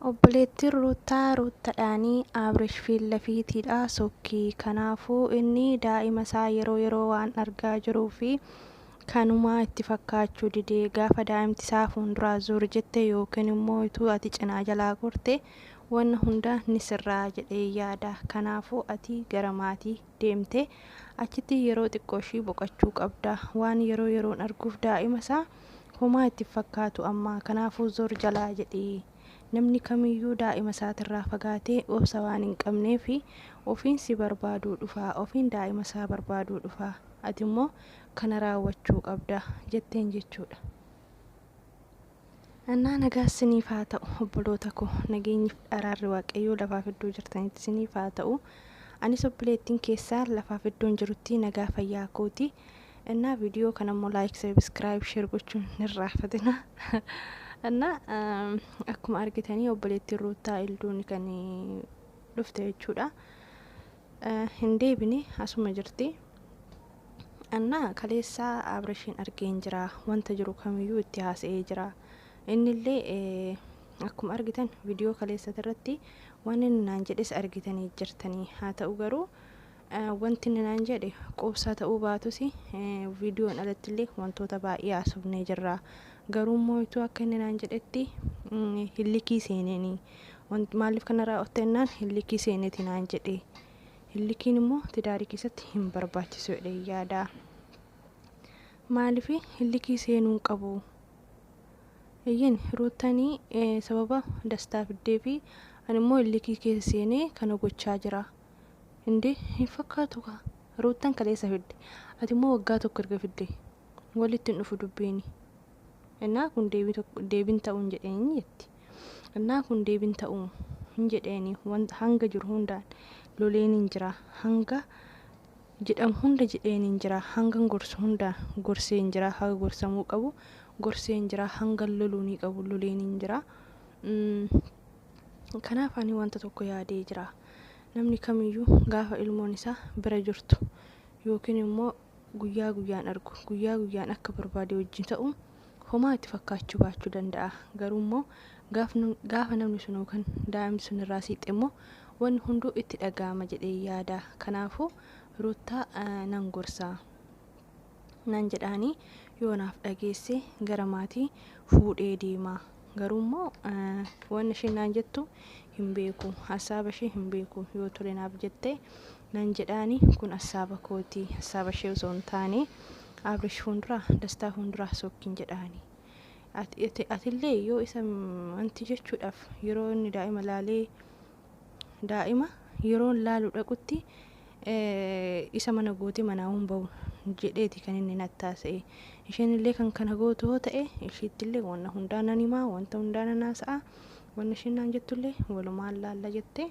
Obboleettiin Ruuttaadhaanii Abreesh fiillafiitiidha sokkii. Kanaafuu inni daa'ima isaa yeroo waan argaa jiruu fi kanumaa itti fakkaachuu didee gaafa daa'imti isaa fuulduraa zuur jette yookiin immoo utuu ati cinaa jalaa gorte wanna hunda ni sirraa jedhee yaada. Kanaafuu ati gara maatii deemte achitti yeroo xiqqooshii boqachuu qabda. Waan yeroon arguuf daa'ima isaa homaa itti fakkaatu amma. Kanaafuu zuur jalaa jedhee. Namni kamiyyuu daa'ima isaatirraa fagaatee obsa waan hin qabneef ofiin si barbaaduu dhufa, ofiin daa'ima isaa barbaaduu dhufa. Ati immoo kana raawwachuu qabda jetteen jechuudha. Annaa nagaa isiniif haa ta'u obboloota koo, nageenyi araarri waaqayyoo lafaaf iddoo jirtanitti isiniif haa ta'u. Anis obboleettiin keessaa lafaaf iddoon jirutti nagaa fayyaa kooti. Innaa viidiyoo kanammoo laayik, sabiskiraayib, sheer gochuun hin irraanfatina. እና akkuma argitanii obboleettiin Ruuttaa Ilduun kan dhufte jechuudha. Hin deebine asuma jirti. Annaa kaleessaa Abreeshiin argeen jira. Wanta jiru kamiyyuu itti haasa'ee jira. Innillee akkuma argitan viidiyoo kaleessa irratti waan inni naan jedhes argitanii jirtanii. Haa ta'u garuu wanti inni naan jedhe quubsaa ta'uu baatus viidiyoon alattillee wantoota baay'ee haasofnee jirra. Garuu moo'ituu akka inni naan jedhetti hillikii seenanii maaliif kana raawwattennaan hillikii seeneeti naan jedhe. Hillikiin immoo tidaarii keessatti hin barbaachisu jedhee yaada. Maaliif hillikii seenuu qabu? Iyyin Ruuttanii sababa dastaa fiddee fi ani immoo hillikii keessa seenee kana gochaa jira. Hindi hin fakkaatu kaa. Ruuttan kaleessa fidde. Ati immoo waggaa tokko erga fidde. Walitti hin dhufu dubbiini. Innaa kun deebiin ta'uu hin jedheeni jetti. Innaa kun deebiin ta'uu hin jedheeni hanga jiru hundaan loleen hin jira. Hanga jedhamu hunda jedheen hin jira. Hanga gorsu hundaan gorsee hin jira. Haga gorsamuu qabu gorsee hin jira. Hanga loluunii qabu loleen hin jira. Kanaaf ani wanta tokko yaadee jira. Namni kamiyyuu gaafa ilmoon isaa bira jirtu yookiin immoo guyyaa guyyaan argu guyyaa guyyaan akka barbaade wajjin ta'u homaa itti fakkaachuu baachuu danda'a. Garuu immoo gaafa namni sun yookaan daa'imni sun irraa siixee immoo wanni hunduu itti dhaga'ama jedhee yaada. Kanaafuu Ruuttaa nan gorsaa nan jedhaanii yoo naaf dhageesse gara maatii fuudhee deema. Garuu immoo wanni isheen naan jettu hin beeku. Hasaaba ishee hin beeku. Yoo ture naaf jettee nan jedhaanii kun hasaaba kooti. Hasaaba ishee osoo hin taane Abreesh fuulduraa dastaa fuulduraa sokkiin jedhaanii. Atillee yoo isa wanti jechuudhaaf yeroo inni daa'ima laalee daa'ima yeroo laalu dhaqutti isa mana goote manaa hin bahu jedheeti kan inni natti haasa'e. Isheen illee kan kana gootu yoo ta'e isheettillee wanna hundaan nan himaa wanta hundaan nan haasa'a. Wanni isheen naan jettullee walumaan laalla jettee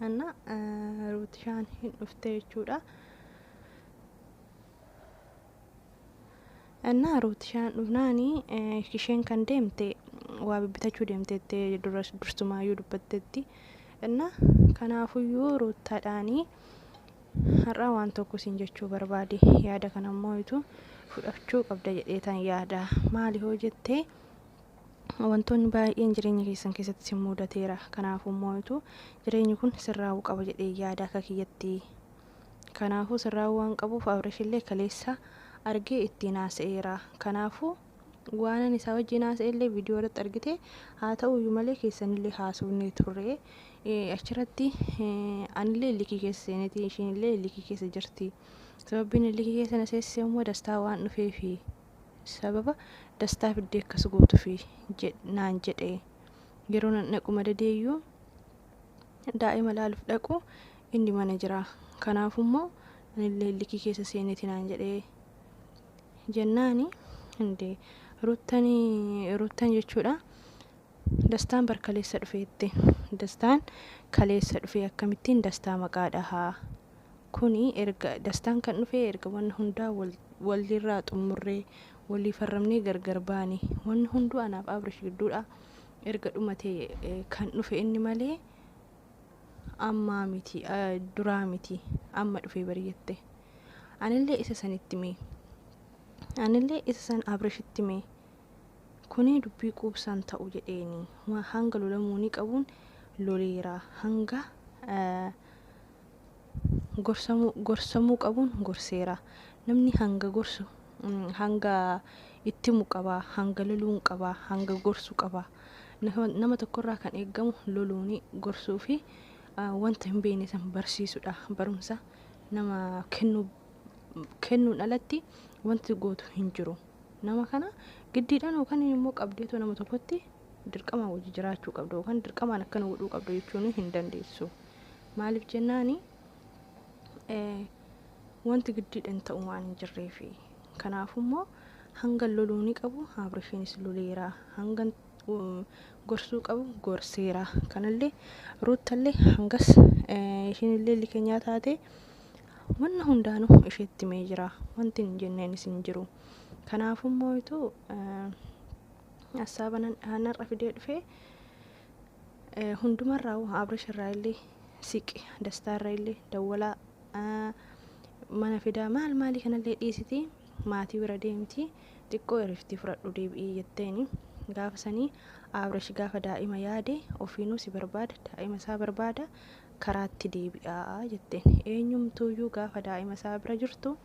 anna Ruutishaan hin dhufte jechuudha. Annaa Ruutishaan dhufnaanii isheen kan deemte waa bibbitachuu deemteettee dursumaayuu dubbatteetti. Innaa kanaafuyyuu Ruuttaadhaanii har'a waan tokko siin jechuu barbaade. Yaada kanammoo fudhachuu qabda jedheetan yaada. Maali hoo jettee wantoonni baay'een jireenya keessan keessatti si mudateera. Kanaafuu immoo jireenyi kun sirraa'uu qaba jedhee yaada akka kiyyatti. Kanaafuu sirraa'uu waan qabuuf Abreeshillee kaleessa argee ittiin haasa'eera. Kanaafuu waan isaa wajjin haasa'ellee viidiyoo irratti argite haa ta'uyyuu malee keessanillee haasofnee turre. Achirratti anillee hillikii keessa seeneeti isheenillee hillikii keessa jirti. Sababbiin hillikii keessa na seensise immoo dastaa waan dhufeefi sababa dastaa fiddee akkas gootuufi naan jedhe. Yeroo nan dhaqu madadeeyyuu daa'ima laaluuf dhaqu inni mana jira. Kanaafummoo anillee hillikii keessa seeneeti naan jedhe. Jennaani hinde Ruuttan jechuudha. Dastaan bar kaleessa dhufeette. Dastaan kaleessa dhufee akkamittiin dastaa maqaa dhahaa. Kuni erga dastaan kan dhufee erga wanna hundaa walirraa xumurree walii farramnee gargar baane. Wanni hunduu anaaf Abreesh gidduudha. Erga dhumatee kan dhufe inni malee ammaa miti duraa miti amma dhufee bari'atte. Anillee isa sanitti mee. Anillee isa san Abreeshitti mee. kuni dubbii quubsaan ta'u jedheeni hanga lolamuuni qabuun loleera, hanga gorsamuu qabuun gorseera. Namni hanga gorsu hanga itti muqaba, hanga loluun qaba, hanga gorsu qaba. Nama tokkorraa kan eegamu loluuni, gorsuu fi wanta hin beekne san barsiisudha. Barumsa nama kennuun alatti wanti gootu hin jiru. Nama kana giddiidhaan yookaan immoo qabdeetu nama tokkotti dirqama wajji jiraachuu qabdu yookaan dirqamaan akkana godhuu qabdu jechuun hin dandeessu. Maaliif jennaani wanti giddiidhaan ta'u waan hin jirreefi. Kanaafummoo hanga loluuni qabu Abrishiinis loleera, hanga gorsuu qabu gorseera. Kanallee Ruuttallee hangas ishiinillee likeenyaa taate wanna hundaanuu isheetti mee jira, wanti hin jenneenis hin jiru. Kanaafummoo itu asaaban hanarra fidee dhufee hundumarraa Abrishirraa illee siqe, Dastaarraa illee dawwalaa mana fidaa maalii kanallee dhiisiti maatii bira deemti, xiqqoo eriftii fudhadhu deebi'ii jetteeni. Gaafa sanii Abrish gaafa daa'ima yaade ofiinuu si barbaada, daa'ima isaa barbaada, karaatti deebi'aa jetteen. Eenyumtuuyyuu gaafa daa'ima isaa bira jirtu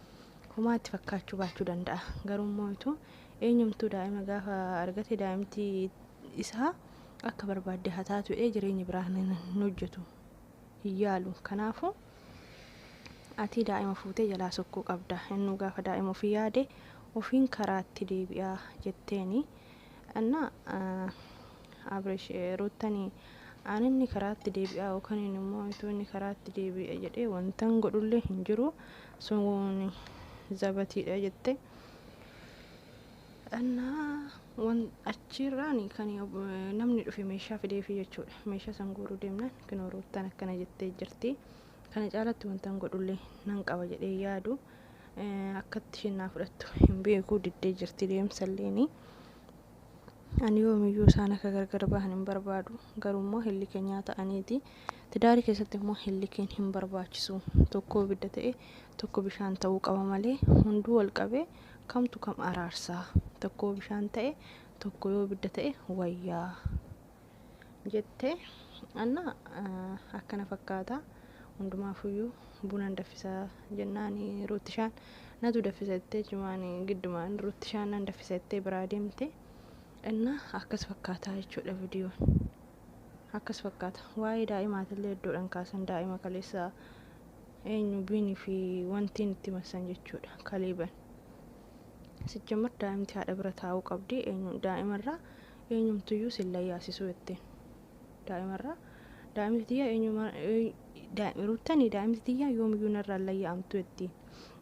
homaatti fakkaachuu baachuu danda'a. Garummoo itu eenyumtuu daa'ima gaafa argate daa'imti isaa akka barbaadde haa taatu jireenya biraa hin hojjetu hin yaalu. Kanaafuu ati daa'ima fuutee jalaa sokkuu qabda. Inni gaafa daa'ima ofii yaade ofiin karaatti deebi'aa jetteeni. Anna Abrish Ruuttanii aaninni karaatti deebi'aa yookaan immoo inni karaatti deebi'a jedhee wantan godhullee hin jiru. Sun zabatiidha jette. Achirraani kan namni dhufe meeshaa fideefi jechuudha. Meeshaa san guuruu deemnaan kan Ruuttan akkana jettee jirti. Kana caalatti wantan godhullee nan qaba jedhee yaadu akkatti isheen naa fudhattu hin beeku diddee jirti deemsalleeni. Ani yoomiyyuu isaan akka gargar bahan hin barbaadu. Garummoo hilli keenyaa ta'aniiti. Tidaarii keessatti immoo hilli keenya hin barbaachisu. Tokko ibidda ta'e tokko bishaan ta'uu qaba malee hunduu wal qabee kamtu kam araarsaa. Tokko bishaan ta'e tokko yoo ibidda ta'e wayyaa jettee anna akkana fakkaata. Hundumaafuyyuu buna daffisaa jennaani Ruuttishaan natu daffisa jettee jumaanii giddumaan Ruuttishaan nan daffisa jettee biraa deemte. Inna akkas fakkaataa jechuudha viidiyoon. Akkas fakkaata. Waa'ee daa'imaatillee iddoodhaan kaasan daa'ima kaleessa eenyu biinii fi wantiin itti massan jechuudha. Kaleeban. Sijjamar daa'imti haadha bira taa'uu qabdi. Daa'imarraa eenyumtuyyuu silla yaasisuu jetteen. Daa'imarraa daa'imti tiyyaa Ruuttanii daa'imti tiyyaa yoomiyyuu narraa layya'amtu jettiin.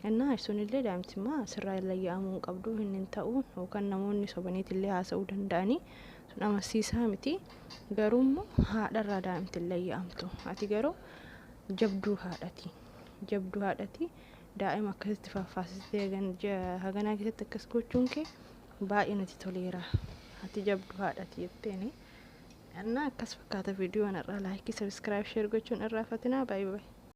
Innaa sunillee daa'imtimmaa sirraa layya'amuu qabdu hin ta'u yookaan namoonni sobaniitillee haasa'uu danda'anii sun amansiisaa miti. Garuummoo haadharraa daa'imti layya'amtu. Ati garuu jabduu haadhati. Jabduu haadhati. Daa'ima akkasitti faffaasistee haganaa keessatti akkas gochuun kee baay'ee natti toleera. Ati jabduu haadhati jetteeni. Innaa akkas fakkaata viidiyoon irraa laayikii, sabiskiraayib, sheer gochuun irraa fatinaa. Baay'ee.